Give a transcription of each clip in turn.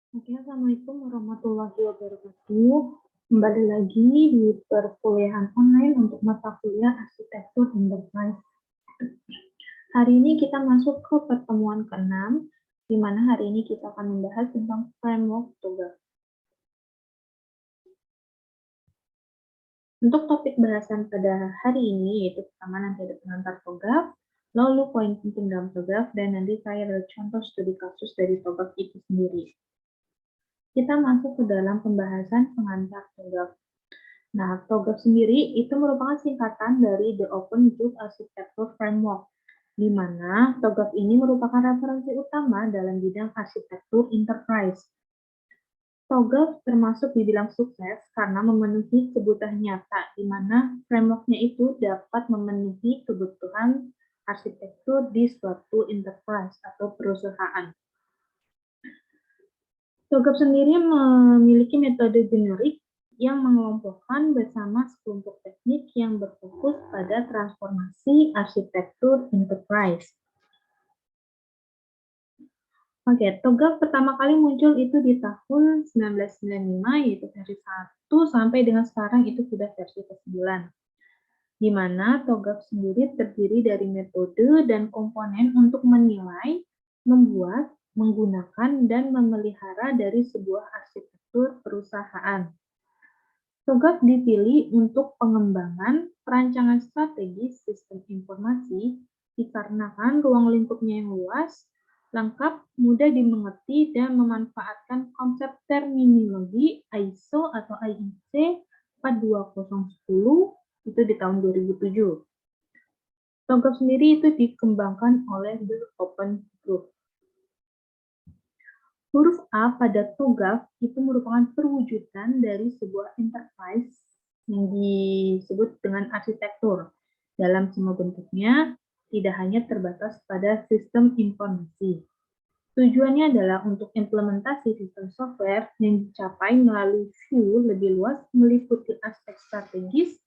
Oke, Assalamualaikum warahmatullahi wabarakatuh. Kembali lagi di perkuliahan online untuk mata kuliah Arsitektur Enterprise. Hari ini kita masuk ke pertemuan ke-6, di mana hari ini kita akan membahas tentang framework TOGAF. Untuk topik bahasan pada hari ini, yaitu pertama nanti ada pengantar TOGAF, lalu poin penting dalam TOGAF, dan nanti saya ada contoh studi kasus dari TOGAF itu sendiri. Kita masuk ke dalam pembahasan pengantar TOGAF. Nah, TOGAF sendiri itu merupakan singkatan dari The Open Book Architecture Framework, di mana TOGAF ini merupakan referensi utama dalam bidang arsitektur enterprise. TOGAF termasuk dibilang sukses karena memenuhi kebutuhan nyata, di mana framework-nya itu dapat memenuhi kebutuhan arsitektur di suatu enterprise atau perusahaan. TOGAF sendiri memiliki metode generik yang mengelompokkan bersama sekelompok teknik yang berfokus pada transformasi arsitektur enterprise. Oke, TOGAF pertama kali muncul itu di tahun 1995, yaitu versi 1, sampai dengan sekarang itu sudah versi ke-9. Di mana TOGAF sendiri terdiri dari metode dan komponen untuk menilai, membuat, menggunakan, dan memelihara dari sebuah arsitektur perusahaan. TOGAF dipilih untuk pengembangan perancangan strategis sistem informasi dikarenakan ruang lingkupnya yang luas, lengkap, mudah dimengerti, dan memanfaatkan konsep terminologi ISO atau IEC 42010 itu di tahun 2007. TOGAF sendiri itu dikembangkan oleh The Open Group. Huruf A pada TOGAF itu merupakan perwujudan dari sebuah enterprise yang disebut dengan arsitektur. Dalam semua bentuknya, tidak hanya terbatas pada sistem informasi. Tujuannya adalah untuk implementasi sistem software yang dicapai melalui view lebih luas meliputi aspek strategis,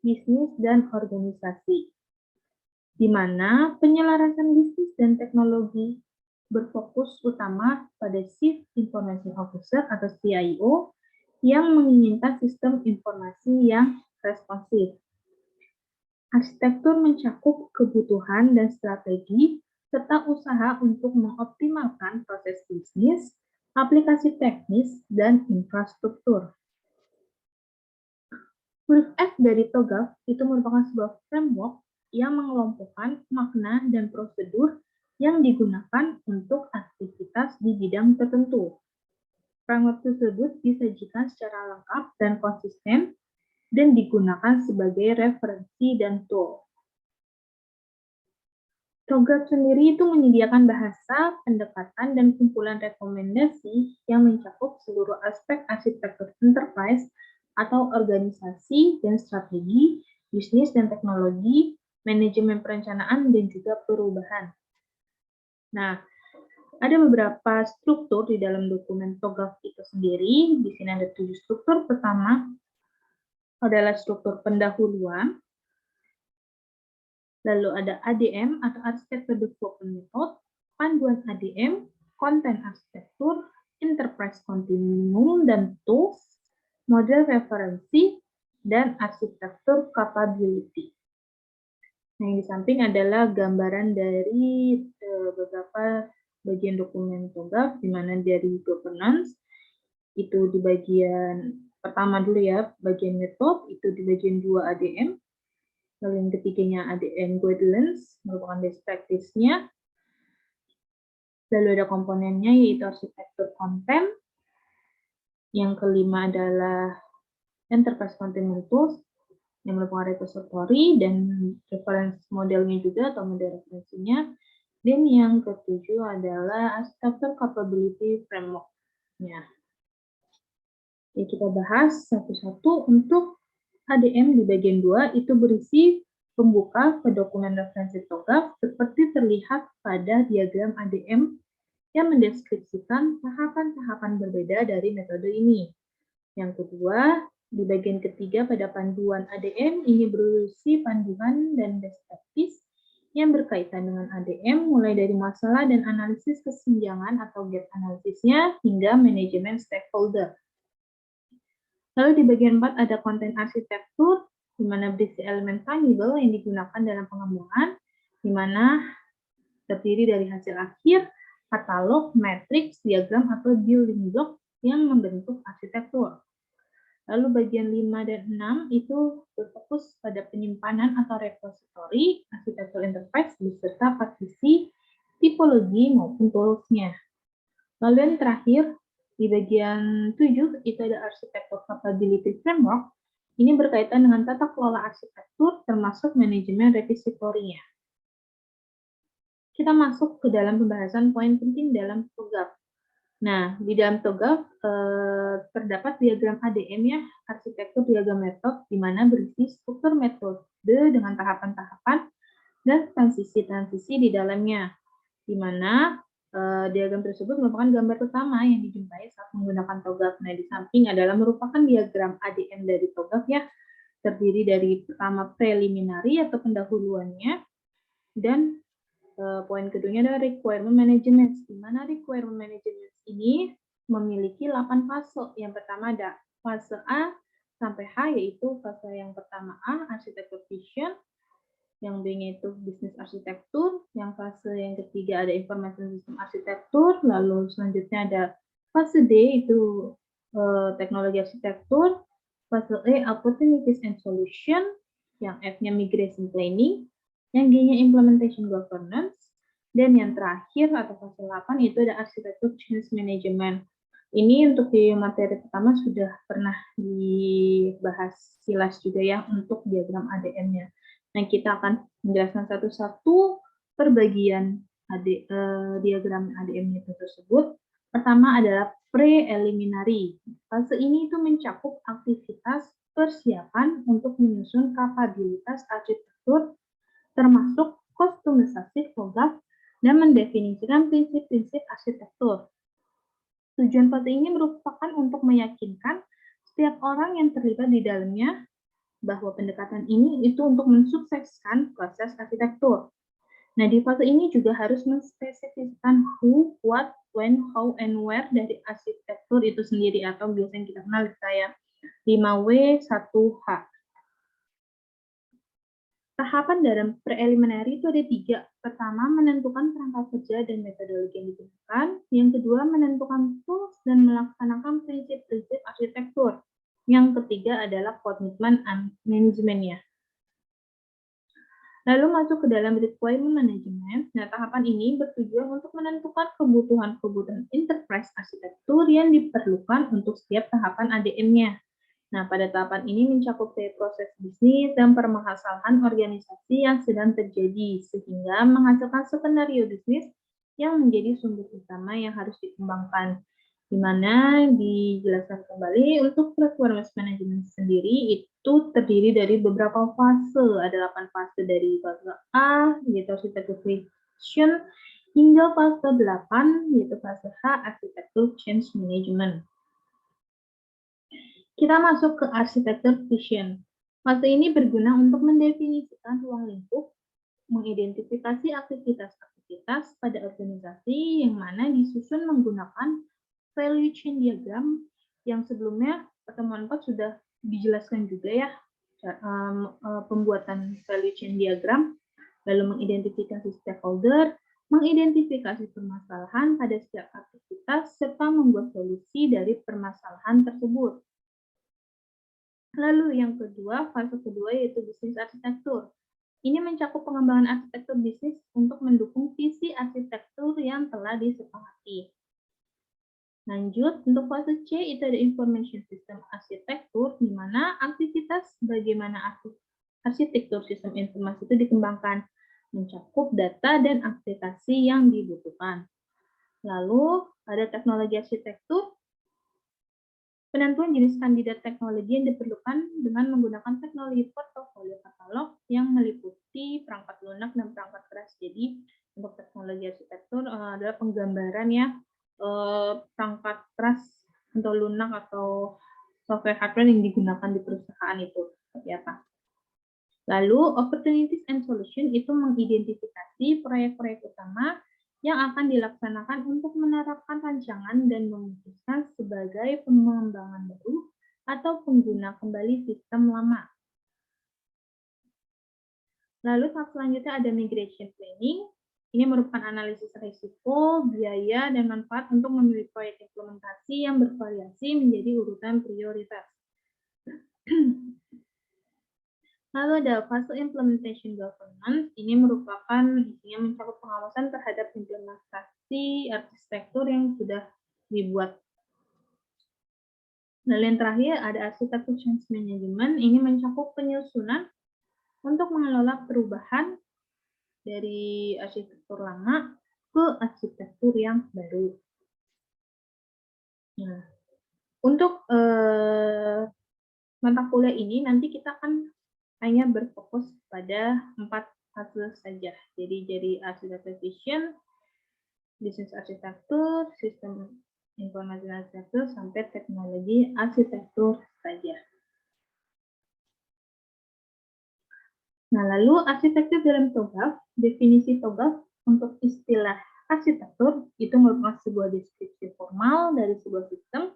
bisnis, dan organisasi, di mana penyelarasan bisnis dan teknologi berfokus utama pada Chief Information Officer atau CIO yang menginginkan sistem informasi yang responsif. Arsitektur mencakup kebutuhan dan strategi serta usaha untuk mengoptimalkan proses bisnis, aplikasi teknis, dan infrastruktur. Huruf F dari TOGAF itu merupakan sebuah framework yang mengelompokkan makna dan prosedur yang digunakan untuk aktivitas di bidang tertentu. Framework tersebut disajikan secara lengkap dan konsisten dan digunakan sebagai referensi dan tool. TOGAF sendiri itu menyediakan bahasa, pendekatan, dan kumpulan rekomendasi yang mencakup seluruh aspek arsitektur enterprise atau organisasi dan strategi, bisnis dan teknologi, manajemen perencanaan, dan juga perubahan. Nah, ada beberapa struktur di dalam dokumen TOGAF itu sendiri. Di sini ada 7 struktur. Pertama adalah struktur pendahuluan. Lalu ada ADM atau Architecture Development Method, panduan ADM, konten arsitektur, enterprise continuum dan tools, model referensi, dan arsitektur capability. Nah, yang di samping adalah gambaran dari beberapa bagian dokumen TOGAF, di mana dari governance, itu di bagian pertama dulu ya, bagian metode, itu di bagian 2 ADM, lalu yang ketiganya ADM guidelines, merupakan best practice-nya, lalu ada komponennya yaitu arsitektur konten, yang kelima adalah enterprise containment tools, yang merupakan repository dan reference modelnya juga atau model referensinya, dan yang ketujuh adalah arsitektur capability framework-nya. Ya, kita bahas satu-satu. Untuk ADM di bagian 2 itu berisi pembuka ke dokumen referensi TOGAF seperti terlihat pada diagram ADM yang mendeskripsikan tahapan-tahapan berbeda dari metode ini. Yang kedua, di bagian ketiga pada panduan ADM ini berisi panduan dan best practice yang berkaitan dengan ADM, mulai dari masalah dan analisis kesenjangan atau gap analisisnya hingga manajemen stakeholder. Lalu di bagian 4 ada konten arsitektur, di mana berisi elemen tangible yang digunakan dalam pengembangan, di mana terdiri dari hasil akhir, katalog, matriks, diagram, atau building block yang membentuk arsitektur. Lalu bagian 5 dan 6 itu berfokus pada penyimpanan atau repository, arsitektur enterprise, beserta partisi, tipologi, maupun tools-nya. Lalu yang terakhir, di bagian 7 itu ada arsitektur capability framework. Ini berkaitan dengan tata kelola arsitektur termasuk manajemen repository-nya. Kita masuk ke dalam pembahasan poin penting dalam TOGAF. Nah, di dalam TOGAF terdapat diagram ADM ya, arsitektur diagram metode, di mana berisi struktur metode dengan tahapan-tahapan dan transisi-transisi di dalamnya, di mana diagram tersebut merupakan gambar pertama yang dijumpai saat menggunakan TOGAF. Nah, di samping adalah merupakan diagram ADM dari TOGAF ya, terdiri dari pertama preliminary atau pendahuluannya, dan poin keduanya adalah requirement management, di mana requirement management ini memiliki 8 fase. Yang pertama ada fase A sampai H, yaitu fase yang pertama A, arsitektur vision, yang B-nya itu bisnis arsitektur, yang fase yang ketiga ada information system arsitektur, lalu selanjutnya ada fase D itu teknologi arsitektur, fase E opportunities and solution, yang F-nya migration planning, yang G-nya implementation governance, dan yang terakhir atau fase 8 itu ada arsitektur change management. Ini untuk di materi pertama sudah pernah dibahas kilas juga ya untuk diagram ADM-nya. Nah, kita akan menjelaskan satu-satu perbagian diagram ADM-nya tersebut. Pertama adalah preliminary. Fase ini itu mencakup aktivitas persiapan untuk menyusun kapabilitas arsitektur termasuk kostumisasi TOGAF dan mendefinisikan prinsip-prinsip arsitektur. Tujuan fase ini merupakan untuk meyakinkan setiap orang yang terlibat di dalamnya bahwa pendekatan ini itu untuk mensukseskan proses arsitektur. Nah, di fase ini juga harus menspesifikasikan who, what, when, how, and where dari arsitektur itu sendiri, atau biasanya kita kenal kayak 5W, 1H. Tahapan dalam preliminary itu ada 3. Pertama, menentukan kerangka kerja dan metodologi yang digunakan. Yang kedua, menentukan tools dan melaksanakan prinsip-prinsip arsitektur. Yang ketiga adalah komitmen manajemennya. Lalu masuk ke dalam requirement management. Nah, tahapan ini bertujuan untuk menentukan kebutuhan-kebutuhan enterprise arsitektur yang diperlukan untuk setiap tahapan ADM-nya. Nah, pada tahapan ini mencakup proses bisnis dan permasalahan organisasi yang sedang terjadi, sehingga menghasilkan skenario bisnis yang menjadi sumber utama yang harus dikembangkan. Di mana dijelaskan kembali untuk requirements management sendiri itu terdiri dari beberapa fase. Ada 8 fase dari fase A, yaitu arsitektur vision, hingga fase 8, yaitu fase H, arsitektur change management. Kita masuk ke arsitektur vision. Fase ini berguna untuk mendefinisikan ruang lingkup, mengidentifikasi aktivitas-aktivitas pada organisasi yang mana disusun menggunakan value chain diagram yang sebelumnya pertemuan 4 sudah dijelaskan juga ya, pembuatan value chain diagram, lalu mengidentifikasi stakeholder, mengidentifikasi permasalahan pada setiap aktivitas, serta membuat solusi dari permasalahan tersebut. Lalu yang kedua, fase kedua yaitu bisnis arsitektur. Ini mencakup pengembangan arsitektur bisnis untuk mendukung visi arsitektur yang telah disepakati. Lanjut, untuk fase C itu ada information system arsitektur, di mana aktivitas bagaimana arsitektur sistem informasi itu dikembangkan, mencakup data dan aplikasi yang dibutuhkan. Lalu, ada teknologi arsitektur, penentuan jenis kandidat teknologi yang diperlukan dengan menggunakan teknologi portofolio katalog yang meliputi perangkat lunak dan perangkat keras. Jadi, untuk teknologi arsitektur adalah penggambaran ya perangkat keras atau lunak atau software hardware yang digunakan di perusahaan itu seperti apa. Lalu, opportunities and solution itu mengidentifikasi proyek-proyek utama yang akan dilaksanakan untuk menerapkan rancangan dan memutuskan sebagai pengembangan baru atau pengguna kembali sistem lama. Lalu tahap selanjutnya ada migration planning. Ini merupakan analisis risiko, biaya, dan manfaat untuk memilih proyek implementasi yang bervariasi menjadi urutan prioritas. Lalu ada fase implementation governance. Ini merupakan isinya mencakup pengawasan terhadap implementasi arsitektur yang sudah dibuat. Lalu yang terakhir ada arsitektur change management. Ini mencakup penyusunan untuk mengelola perubahan dari arsitektur lama ke arsitektur yang baru. Nah, untuk mata kuliah ini nanti kita akan hanya berfokus pada 4 fase saja. Jadi arsitektur vision, bisnis arsitektur, sistem informasi arsitektur, sampai teknologi arsitektur saja. Nah, lalu arsitektur dalam TOGAF, definisi TOGAF untuk istilah arsitektur itu merupakan sebuah deskripsi formal dari sebuah sistem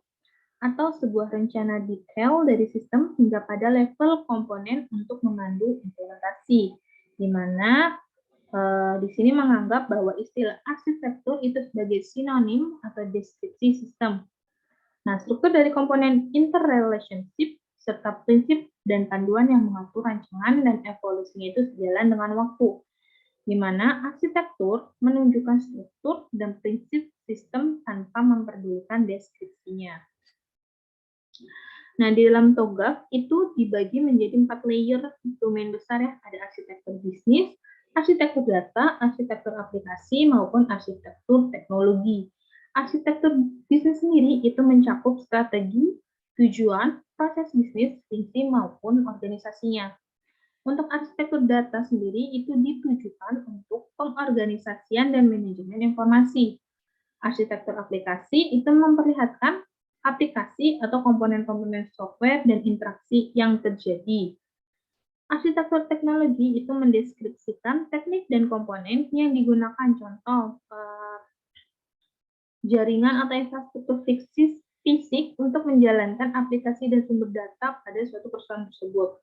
atau sebuah rencana detail dari sistem hingga pada level komponen untuk memandu implementasi, di mana di sini menganggap bahwa istilah arsitektur itu sebagai sinonim atau deskripsi sistem. Nah, struktur dari komponen interrelationship serta prinsip dan panduan yang mengatur rancangan dan evolusinya itu sejalan dengan waktu, di mana arsitektur menunjukkan struktur dan prinsip sistem tanpa memperdulikan deskripsinya. Nah, di dalam TOGAF itu dibagi menjadi 4 layer domain besar ya, ada arsitektur bisnis, arsitektur data, arsitektur aplikasi, maupun arsitektur teknologi. Arsitektur bisnis sendiri itu mencakup strategi, tujuan, proses bisnis, visi, maupun organisasinya. Untuk arsitektur data sendiri itu ditujukan untuk pengorganisasian dan manajemen informasi. Arsitektur aplikasi itu memperlihatkan aplikasi atau komponen-komponen software dan interaksi yang terjadi. Arsitektur teknologi itu mendeskripsikan teknik dan komponen yang digunakan, contoh jaringan atau infrastruktur fisik untuk menjalankan aplikasi dan sumber data pada suatu perusahaan tersebut.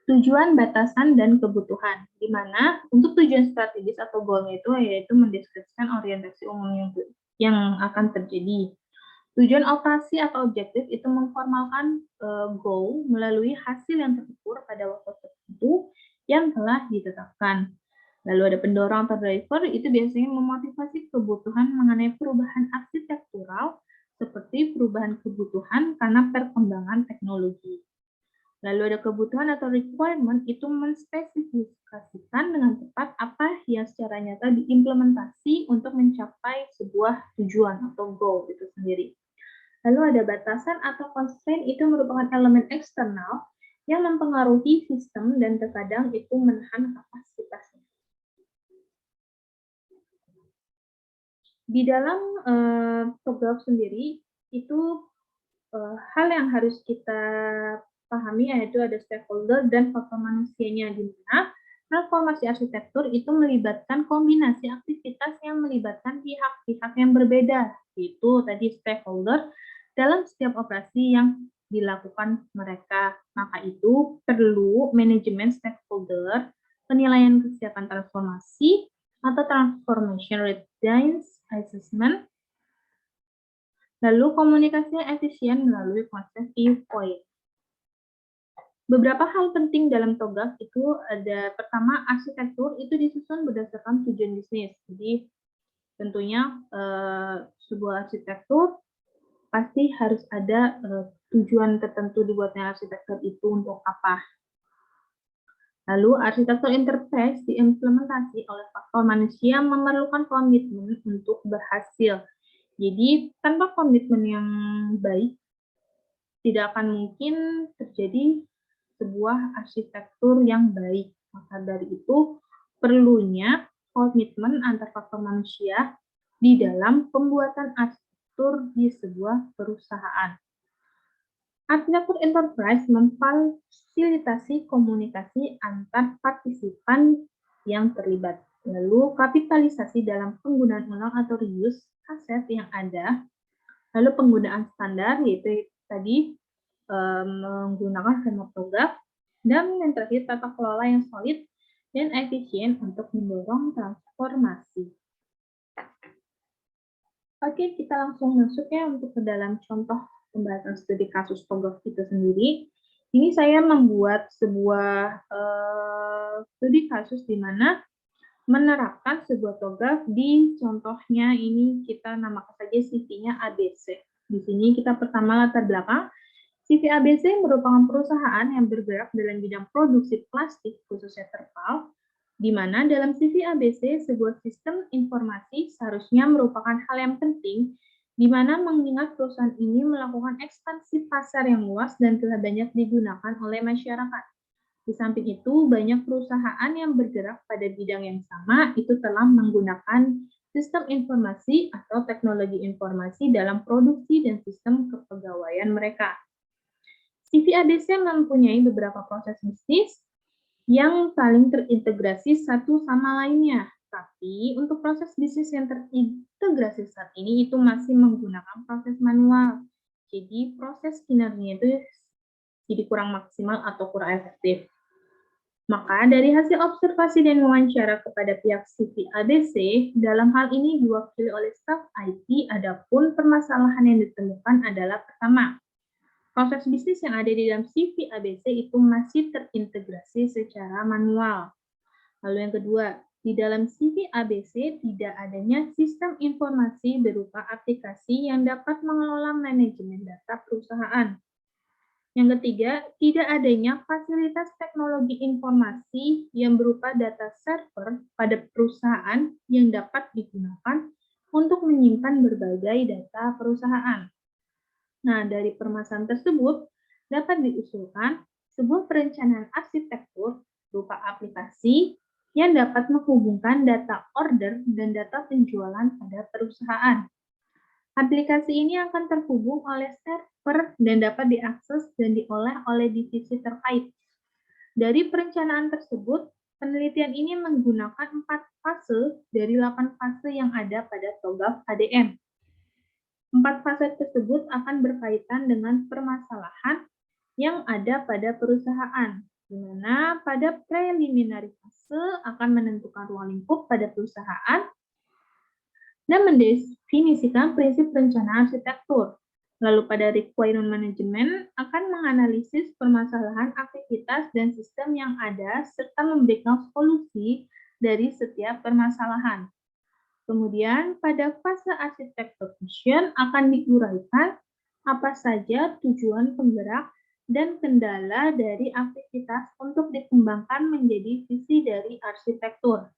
Tujuan, batasan, dan kebutuhan, di mana untuk tujuan strategis atau goal itu yaitu mendeskripsikan orientasi umum yang akan terjadi. Tujuan operasi atau objektif itu memformalkan goal melalui hasil yang terukur pada waktu tertentu yang telah ditetapkan. Lalu ada pendorong atau driver, itu biasanya memotivasi kebutuhan mengenai perubahan arsitektural seperti perubahan kebutuhan karena perkembangan teknologi. Lalu ada kebutuhan atau requirement, itu menspesifikasikan dengan tepat apa yang secara nyata diimplementasi untuk mencapai sebuah tujuan atau goal itu sendiri. Lalu ada batasan atau constraint, itu merupakan elemen eksternal yang mempengaruhi sistem dan terkadang itu menahan kapasitasnya. Di dalam TOGAF sendiri, itu hal yang harus kita pahami yaitu ada stakeholder dan faktor manusianya, di mana transformasi arsitektur itu melibatkan kombinasi aktivitas yang melibatkan pihak-pihak yang berbeda, yaitu tadi stakeholder dalam setiap operasi yang dilakukan mereka. Maka itu perlu manajemen stakeholder, penilaian kesiapan transformasi atau transformation readiness assessment, lalu komunikasinya efisien melalui konsep viewpoint. Beberapa hal penting dalam TOGAF itu ada, pertama, arsitektur itu disusun berdasarkan tujuan bisnis. Jadi tentunya sebuah arsitektur pasti harus ada tujuan tertentu dibuatnya arsitektur itu untuk apa. Lalu arsitektur enterprise diimplementasi oleh faktor manusia memerlukan komitmen untuk berhasil. Jadi tanpa komitmen yang baik tidak akan mungkin terjadi sebuah arsitektur yang baik. Maka dari itu, perlunya komitmen antar faktor manusia di dalam pembuatan arsitektur di sebuah perusahaan. Arsitektur enterprise memfasilitasi komunikasi antar partisipan yang terlibat. Lalu kapitalisasi dalam penggunaan ulang atau reuse aset yang ada. Lalu penggunaan standar yaitu tadi menggunakan framework TOGAF dan yang terakhir tata kelola yang solid dan efisien untuk mendorong transformasi. Oke, kita langsung masuk ya untuk ke dalam contoh pembahasan studi kasus TOGAF itu sendiri. Ini saya membuat sebuah studi kasus di mana menerapkan sebuah TOGAF di contohnya ini kita namakan saja CV-nya ABC. Di sini kita pertama latar belakang. CV ABC merupakan perusahaan yang bergerak dalam bidang produksi plastik khususnya terpal, di mana dalam CV ABC sebuah sistem informasi seharusnya merupakan hal yang penting, di mana mengingat perusahaan ini melakukan ekspansi pasar yang luas dan telah banyak digunakan oleh masyarakat. Di samping itu, banyak perusahaan yang bergerak pada bidang yang sama itu telah menggunakan sistem informasi atau teknologi informasi dalam produksi dan sistem kepegawaian mereka. CV ABC mempunyai beberapa proses bisnis yang saling terintegrasi satu sama lainnya. Tapi untuk proses bisnis yang terintegrasi saat ini itu masih menggunakan proses manual. Jadi proses kinerjanya itu jadi kurang maksimal atau kurang efektif. Maka dari hasil observasi dan wawancara kepada pihak CV ABC, dalam hal ini diwakili oleh staf IT, adapun permasalahan yang ditemukan adalah pertama, proses bisnis yang ada di dalam CV ABC itu masih terintegrasi secara manual. Lalu yang kedua, di dalam CV ABC tidak adanya sistem informasi berupa aplikasi yang dapat mengelola manajemen data perusahaan. Yang ketiga, tidak adanya fasilitas teknologi informasi yang berupa data server pada perusahaan yang dapat digunakan untuk menyimpan berbagai data perusahaan. Nah, dari permasalahan tersebut dapat diusulkan sebuah perencanaan arsitektur berupa aplikasi yang dapat menghubungkan data order dan data penjualan pada perusahaan. Aplikasi ini akan terhubung oleh server dan dapat diakses dan diolah oleh divisi terkait. Dari perencanaan tersebut, penelitian ini menggunakan 4 fase dari 8 fase yang ada pada TOGAF ADM. 4 fase tersebut akan berkaitan dengan permasalahan yang ada pada perusahaan, di mana pada preliminary fase akan menentukan ruang lingkup pada perusahaan dan mendefinisikan prinsip perencanaan arsitektur. Lalu pada requirement management akan menganalisis permasalahan aktivitas dan sistem yang ada serta memberikan solusi dari setiap permasalahan. Kemudian pada fase arsitektur vision akan diuraikan apa saja tujuan penggerak dan kendala dari aktivitas untuk dikembangkan menjadi visi dari arsitektur.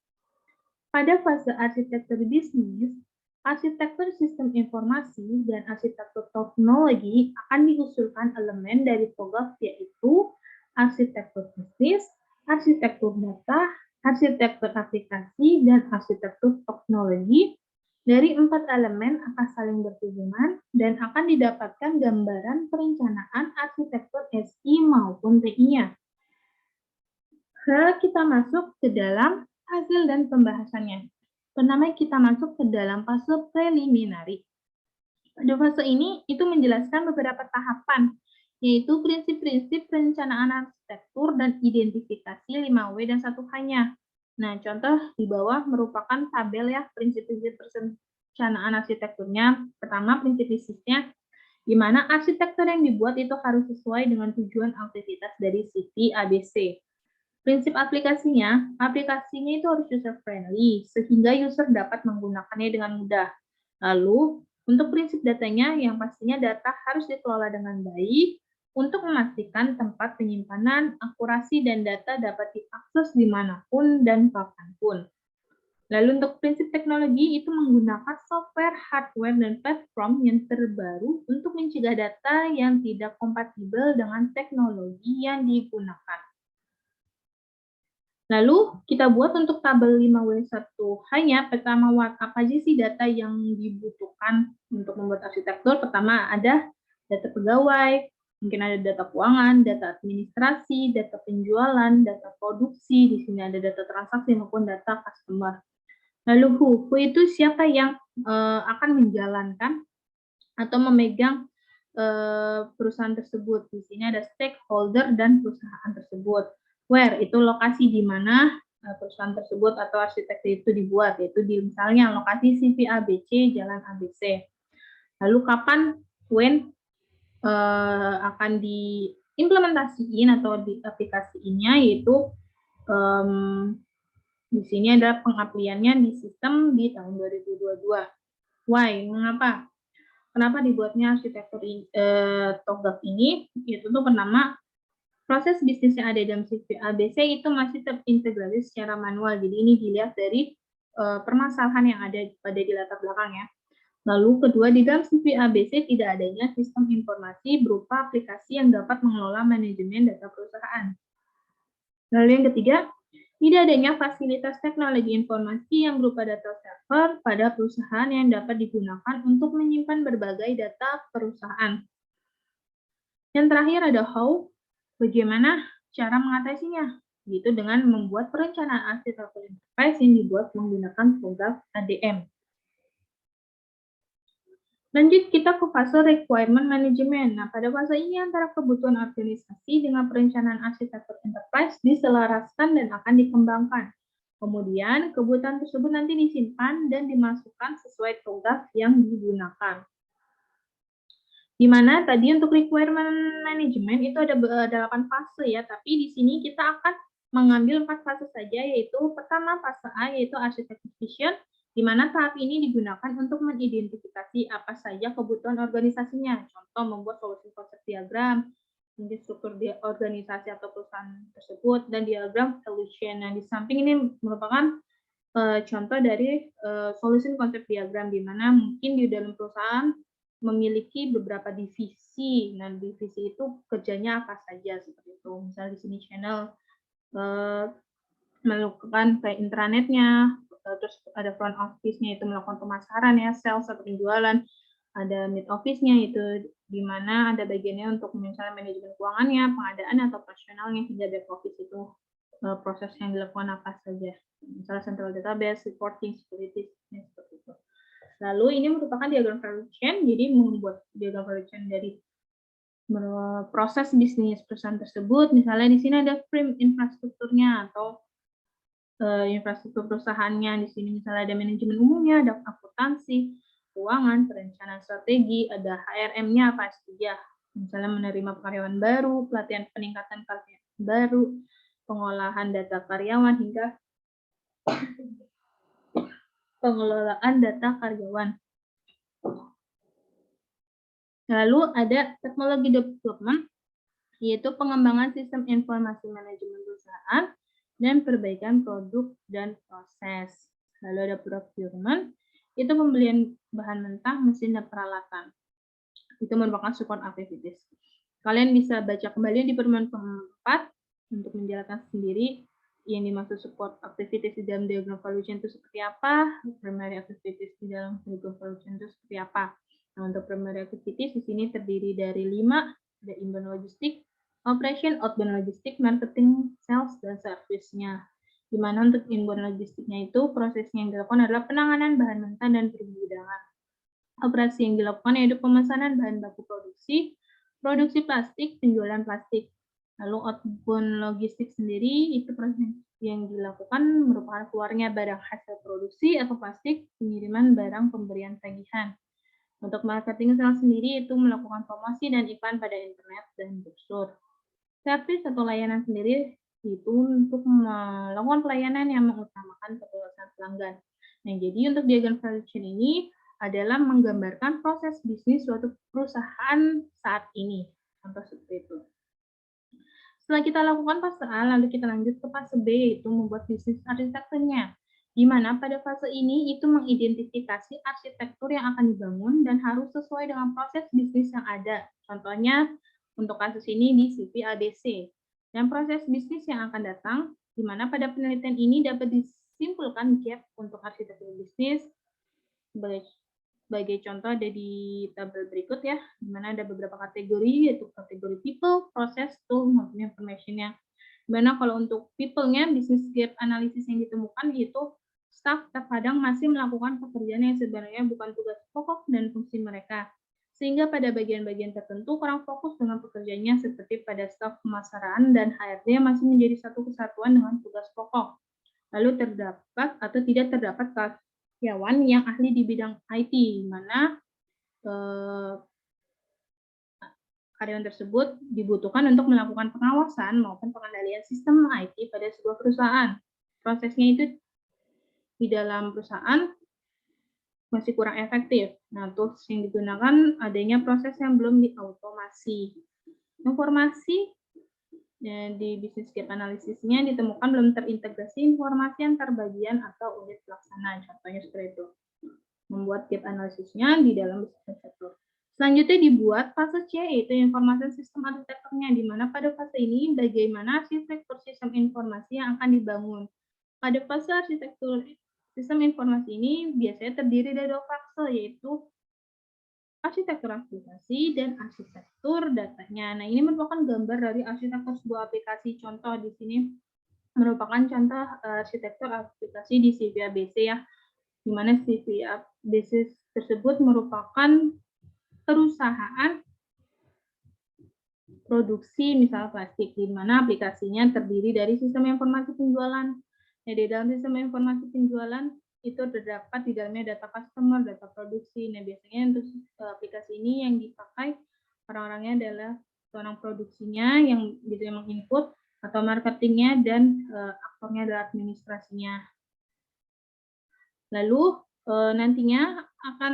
Pada fase arsitektur bisnis, arsitektur sistem informasi dan arsitektur teknologi akan diusulkan elemen dari TOGAF yaitu arsitektur bisnis, arsitektur data, arsitektur aplikasi, dan arsitektur teknologi. Dari 4 elemen akan saling berhubungan dan akan didapatkan gambaran perencanaan arsitektur SI maupun TI-nya. Lalu kita masuk ke dalam hasil dan pembahasannya. Pertama kita masuk ke dalam fase preliminary. Pada fase ini itu menjelaskan beberapa tahapan, yaitu prinsip-prinsip perencanaan arsitektur dan identifikasi 5W dan 1H-nya. Nah, contoh di bawah merupakan tabel ya prinsip-prinsip perencanaan arsitekturnya. Pertama, prinsip bisnisnya, di mana arsitektur yang dibuat itu harus sesuai dengan tujuan aktivitas dari CV ABC. Prinsip aplikasinya itu harus user-friendly, sehingga user dapat menggunakannya dengan mudah. Lalu, untuk prinsip datanya, yang pastinya data harus dikelola dengan baik, untuk memastikan tempat penyimpanan, akurasi, dan data dapat diakses dimanapun dan kapanpun. Lalu untuk prinsip teknologi itu menggunakan software, hardware, dan platform yang terbaru untuk mencegah data yang tidak kompatibel dengan teknologi yang digunakan. Lalu kita buat untuk tabel 5W1H-nya, pertama apa aja sih data yang dibutuhkan untuk membuat arsitektur. Pertama ada data pegawai, Mungkin ada data keuangan, data administrasi, data penjualan, data produksi, di sini ada data transaksi maupun data customer. Lalu who itu siapa yang akan menjalankan atau memegang perusahaan tersebut. Di sini ada stakeholder dan perusahaan tersebut. Where itu lokasi di mana perusahaan tersebut atau arsitektur itu dibuat, yaitu di misalnya lokasi CV ABC, Jalan ABC. Lalu kapan, when akan diimplementasiin atau diaplikasiinnya, yaitu di sini ada pengaplikasiannya di sistem di tahun 2022. Why? Mengapa? Kenapa dibuatnya arsitektur TOGAF ini? Itu tuh pertama, proses bisnis yang ada dalam CV ABC itu masih terintegrasi secara manual. Jadi ini dilihat dari permasalahan yang ada pada di latar belakang ya. Lalu kedua, di dalam CV ABC tidak adanya sistem informasi berupa aplikasi yang dapat mengelola manajemen data perusahaan. Lalu yang ketiga, tidak adanya fasilitas teknologi informasi yang berupa data server pada perusahaan yang dapat digunakan untuk menyimpan berbagai data perusahaan. Yang terakhir ada how, bagaimana cara mengatasinya, yaitu dengan membuat perencanaan arsitektur enterprise yang dibuat menggunakan TOGAF ADM. Lanjut kita ke fase requirement management. Nah, pada fase ini antara kebutuhan organisasi dengan perencanaan arsitektur enterprise diselaraskan dan akan dikembangkan. Kemudian, kebutuhan tersebut nanti disimpan dan dimasukkan sesuai TOGAF yang digunakan. Di mana tadi untuk requirement management itu ada 8 fase ya, tapi di sini kita akan mengambil 4 fase saja, yaitu pertama fase A, yaitu architecture vision, di mana tahap ini digunakan untuk mengidentifikasi apa saja kebutuhan organisasinya. Contoh, membuat solusi konsep diagram, mungkin struktur organisasi atau perusahaan tersebut, dan diagram solution. Nah, di samping ini merupakan contoh dari solusi konsep diagram, di mana mungkin di dalam perusahaan memiliki beberapa divisi. Nah, divisi itu kerjanya apa saja seperti itu. Misalnya di sini channel melakukan kayak intranetnya, terus ada front office-nya itu melakukan pemasaran ya, sales atau penjualan, ada mid office-nya itu di mana ada bagiannya untuk misalnya manajemen keuangannya, pengadaan atau operasionalnya, hingga back office itu proses yang dilakukan apa saja. Misalnya central database, reporting, security, seperti itu. Lalu ini merupakan diagram value chain, jadi membuat diagram value chain dari proses bisnis perusahaan tersebut. Misalnya di sini ada frame infrastrukturnya atau infrastruktur perusahaannya. Di sini misalnya ada manajemen umumnya, ada akuntansi, keuangan, perencanaan strategi, ada HRM-nya apa saja. Misalnya menerima karyawan baru, pelatihan peningkatan karyawan baru, pengolahan data karyawan, hingga pengelolaan data karyawan. Lalu ada teknologi development, yaitu pengembangan sistem informasi manajemen perusahaan dan perbaikan produk dan proses. Lalu ada procurement, itu pembelian bahan mentah, mesin, dan peralatan. Itu merupakan support activities. Kalian bisa baca kembali di pertemuan keempat untuk menjelaskan sendiri yang dimaksud support activities di dalam diagram value chain itu seperti apa, primary activities di dalam diagram value chain itu seperti apa. Nah, untuk primary activities di sini terdiri dari 5, ada inbound logistik, operation, outbound logistik, marketing, sales, dan service-nya. Di mana untuk inbound logistiknya itu prosesnya yang dilakukan adalah penanganan bahan mentah dan pergudangan. Operasi yang dilakukan yaitu pemesanan bahan baku produksi plastik, penjualan plastik. Lalu outbound logistik sendiri itu proses yang dilakukan merupakan keluarnya barang hasil produksi atau plastik, pengiriman barang, pemberian tagihan. Untuk marketing sales sendiri itu melakukan promosi dan iklan pada internet dan brosur. Servis atau layanan sendiri itu untuk melakukan pelayanan yang mengutamakan kepuasan pelanggan. Nah, jadi untuk diagram value chain ini adalah menggambarkan proses bisnis suatu perusahaan saat ini. Contoh seperti itu. Setelah kita lakukan fase A, lalu kita lanjut ke fase B, yaitu membuat bisnis arsitekturnya. Di mana pada fase ini itu mengidentifikasi arsitektur yang akan dibangun dan harus sesuai dengan proses bisnis yang ada. Contohnya, untuk kasus ini di CV ABC. Dan proses bisnis yang akan datang, di mana pada penelitian ini dapat disimpulkan gap untuk arsitektur bisnis sebagai Sebagai contoh ada di tabel berikut ya, di mana ada beberapa kategori, yaitu kategori people, process, tool, maupun information-nya. Di mana kalau untuk people-nya, business gap analysis yang ditemukan itu staff terkadang masih melakukan pekerjaan yang sebenarnya bukan tugas pokok dan fungsi mereka. Sehingga pada bagian-bagian tertentu kurang fokus dengan pekerjaannya seperti pada staf pemasaran dan HRD masih menjadi satu kesatuan dengan tugas pokok. Lalu terdapat atau tidak terdapat karyawan yang ahli di bidang IT, di mana karyawan tersebut dibutuhkan untuk melakukan pengawasan maupun pengendalian sistem IT pada sebuah perusahaan. Prosesnya itu di dalam perusahaan masih kurang efektif. Nah, tools yang digunakan adanya proses yang belum diautomasi. Informasi di business gap analisisnya ditemukan belum terintegrasi informasi antar bagian atau unit pelaksana. Contohnya seperti itu. Membuat gap analisisnya di dalam business sector. Selanjutnya dibuat fase C, yaitu informasi sistem arsitekturnya, di mana pada fase ini bagaimana arsitektur sistem informasi yang akan dibangun. Pada fase arsitektur sistem informasi ini biasanya terdiri dari 2 fase, yaitu arsitektur aplikasi dan arsitektur datanya. Nah, ini merupakan gambar dari arsitektur sebuah aplikasi. Contoh di sini merupakan contoh arsitektur aplikasi di CV ABC ya, di mana CV ABC tersebut merupakan perusahaan produksi misal plastik, di mana aplikasinya terdiri dari sistem informasi penjualan. Nah, di dalam sistem informasi penjualan itu terdapat di dalamnya data customer, data produksi. Nah, biasanya untuk aplikasi ini yang dipakai orang-orangnya adalah seorang produksinya yang bisa menginput atau marketingnya dan aktornya adalah administrasinya. Lalu nantinya akan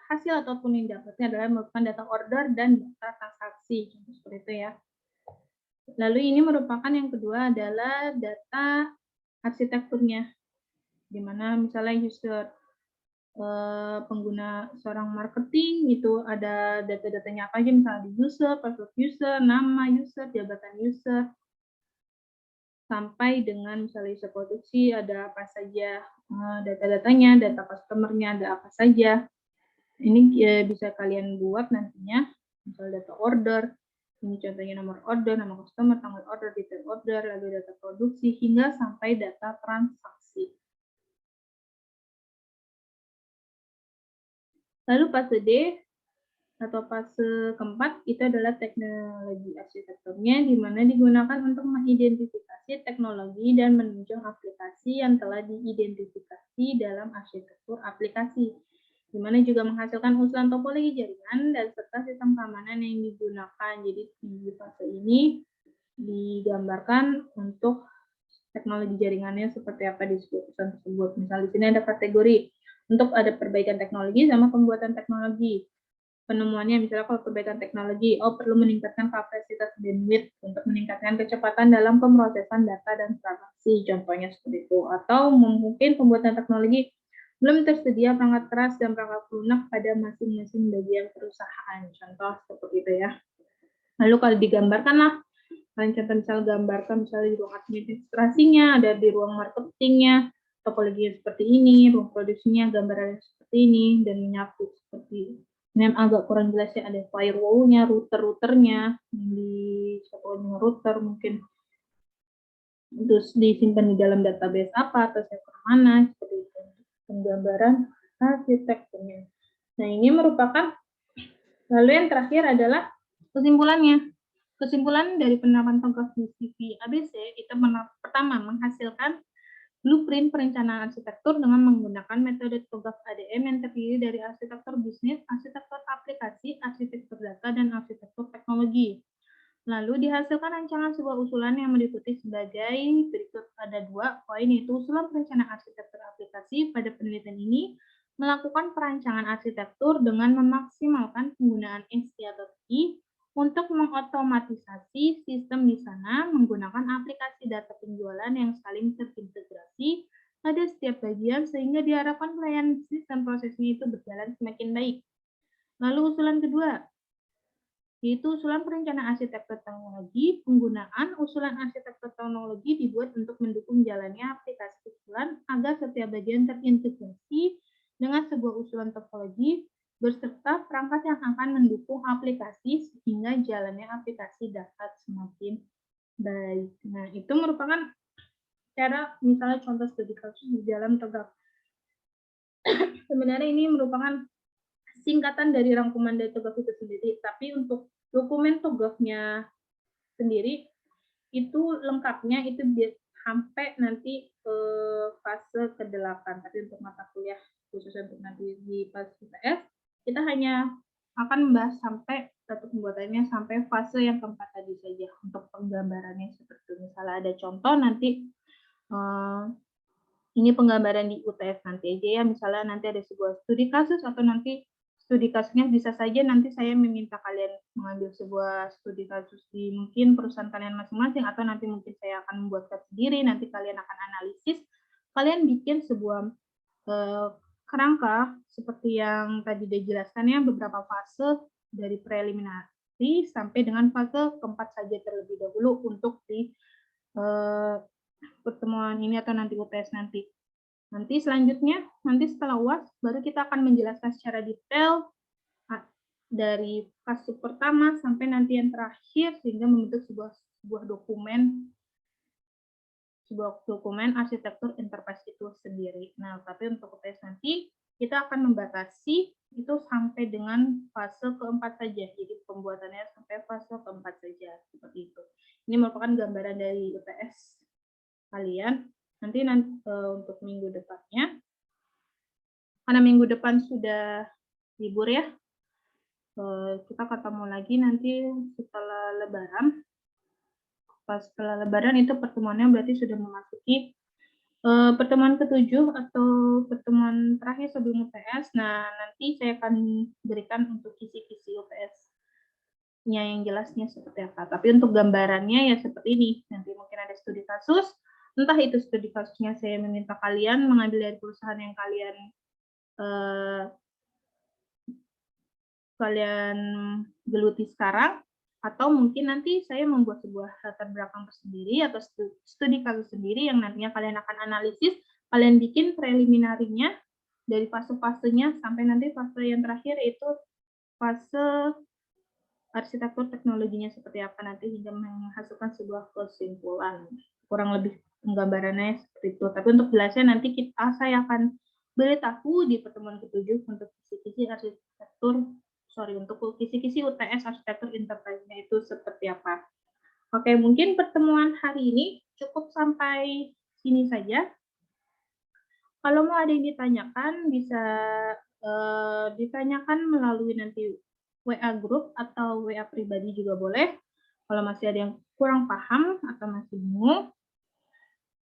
hasil ataupun yang dapatnya adalah merupakan data order dan data transaksi, seperti itu ya. Lalu ini merupakan yang kedua adalah data arsitekturnya, di mana misalnya user pengguna seorang marketing itu ada data-datanya apa aja, misalnya di user, password user, nama user, jabatan user, sampai dengan misalnya user produksi ada apa saja data-datanya, data customer-nya ada apa saja. Ini bisa kalian buat nantinya, misalnya data order, ini contohnya nomor order, nama customer, tanggal order, detail order, lalu data produksi, hingga sampai data transaksi. Lalu fase D atau fase keempat itu adalah teknologi arsitekturnya, di mana digunakan untuk mengidentifikasi teknologi dan menunjang aplikasi yang telah diidentifikasi dalam arsitektur aplikasi, di mana juga menghasilkan usulan topologi jaringan dan serta sistem keamanan yang digunakan. Jadi di fase ini digambarkan untuk teknologi jaringannya seperti apa di usulan tersebut. Misal di sini ada kategori untuk ada perbaikan teknologi sama pembuatan teknologi. Penemuannya misalnya kalau perbaikan teknologi, perlu meningkatkan kapasitas bandwidth untuk meningkatkan kecepatan dalam pemrosesan data dan transaksi, contohnya seperti itu. Atau mungkin pembuatan teknologi belum tersedia perangkat keras dan perangkat lunak pada masing-masing bagian perusahaan, contoh seperti itu ya. Lalu kalau digambarkanlah, kalian contoh misalnya gambarkan misalnya di ruang administrasinya, ada di ruang marketingnya, topologi seperti ini, ruang produksinya gambarannya seperti ini, dan menyapu seperti ini. Ini agak kurang jelas ya, ada firewall-nya, router-routernya, disatukan dengan router mungkin terus disimpan di dalam database apa atau server mana, seperti itu. Penggambaran arsitekturnya. Nah, ini merupakan, lalu yang terakhir adalah kesimpulannya. Kesimpulan dari penerapan TOGAF di CV ABC itu pertama menghasilkan blueprint perencanaan arsitektur dengan menggunakan metode TOGAF ADM yang terdiri dari arsitektur bisnis, arsitektur aplikasi, arsitektur data, dan arsitektur teknologi. Lalu dihasilkan rancangan sebuah usulan yang meliputi sebagai berikut. Ada 2 poin, yaitu usulan perencanaan arsitektur aplikasi. Pada penelitian ini melakukan perancangan arsitektur dengan memaksimalkan penggunaan XT atau TI untuk mengotomatisasi sistem di sana menggunakan aplikasi data penjualan yang saling terintegrasi pada setiap bagian sehingga diharapkan pelayanan sistem prosesnya itu berjalan semakin baik. Lalu usulan kedua, yaitu usulan perencanaan arsitektur teknologi. Penggunaan usulan arsitektur teknologi dibuat untuk mendukung jalannya aplikasi usulan agar setiap bagian terintegrasi dengan sebuah usulan topologi beserta perangkat yang akan mendukung aplikasi sehingga jalannya aplikasi dapat semakin baik. Nah, itu merupakan cara misalnya contoh studi kasus di dalam TOGAF. Sebenarnya ini merupakan singkatan dari rangkuman dari TOGAF itu sendiri, tapi untuk dokumen TOGAF-nya sendiri itu lengkapnya itu sampai nanti fase ke-8. Tapi untuk mata kuliah khusus untuk nanti di pas UTS, kita hanya akan membahas sampai satu pembuatannya sampai fase yang keempat tadi saja untuk penggambarannya seperti misalnya ada contoh nanti ini penggambaran di UTS nanti aja ya, misalnya nanti ada sebuah studi kasus atau nanti studi kasusnya bisa saja nanti saya meminta kalian mengambil sebuah studi kasus di mungkin perusahaan kalian masing-masing atau nanti mungkin saya akan membuatkan sendiri, nanti kalian akan analisis, kalian bikin sebuah kerangka seperti yang tadi dijelaskan ya, beberapa fase dari preliminary sampai dengan fase keempat saja terlebih dahulu untuk di pertemuan ini atau nanti UTS nanti. Nanti selanjutnya, nanti setelah UAS, baru kita akan menjelaskan secara detail dari fase pertama sampai nanti yang terakhir sehingga membentuk sebuah dokumen arsitektur enterprise itu sendiri. Nah, tapi untuk UTS nanti kita akan membatasi itu sampai dengan fase keempat saja. Jadi pembuatannya sampai fase keempat saja seperti itu. Ini merupakan gambaran dari UTS kalian. Nanti untuk minggu depannya, karena minggu depan sudah libur ya, kita ketemu lagi nanti setelah Lebaran. Pas setelah Lebaran itu pertemuannya berarti sudah memasuki pertemuan ke-7 atau pertemuan terakhir sebelum UTS. Nah, nanti saya akan berikan untuk kisi-kisi UTS-nya yang jelasnya seperti apa. Tapi untuk gambarannya ya seperti ini. Nanti mungkin ada studi kasus, entah itu studi kasusnya saya meminta kalian mengambil dari perusahaan yang kalian geluti sekarang, atau mungkin nanti saya membuat sebuah latar belakang tersendiri atau studi kasus sendiri yang nantinya kalian akan analisis, kalian bikin preliminarinya dari fase-fasenya sampai nanti fase yang terakhir itu fase arsitektur teknologinya seperti apa nanti hingga menghasilkan sebuah kesimpulan. Kurang lebih penggambarannya seperti itu. Tapi untuk jelasnya nanti saya akan beritahu di pertemuan ke-7 untuk kisi-kisi arsitektur, untuk kisi-kisi UTS arsitektur enterprise-nya itu seperti apa. Oke, mungkin pertemuan hari ini cukup sampai sini saja. Kalau mau ada yang ditanyakan, bisa ditanyakan melalui nanti WA grup atau WA pribadi juga boleh. Kalau masih ada yang kurang paham atau masih bingung,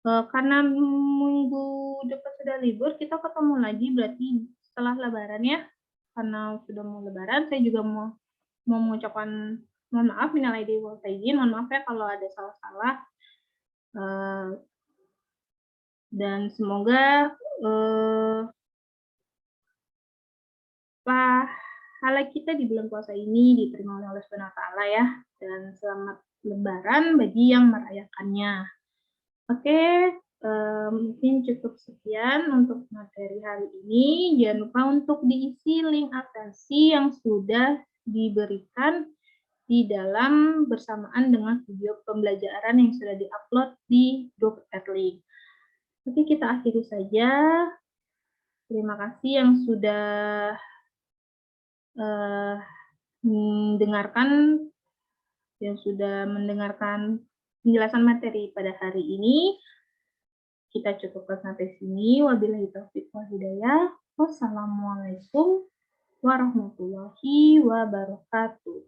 karena minggu depan sudah libur, kita ketemu lagi berarti setelah Lebaran ya. Karena sudah mau Lebaran, saya juga mau mengucapkan mohon maaf, minal aidin wal faizin, mohon maaf ya kalau ada salah-salah. Dan semoga pahala kita di bulan puasa ini diterima oleh Allah Subhanahu wa taala ya, dan selamat Lebaran bagi yang merayakannya. Oke, mungkin cukup sekian untuk materi hari ini. Jangan lupa untuk diisi link atensi yang sudah diberikan di dalam bersamaan dengan video pembelajaran yang sudah diupload di grup Adlink. Oke, kita akhiri saja. Terima kasih yang sudah mendengarkan penjelasan materi pada hari ini. Kita cukupkan sampai sini. Wabillahi taufiq wal hidayah. Wassalamualaikum warahmatullahi wabarakatuh.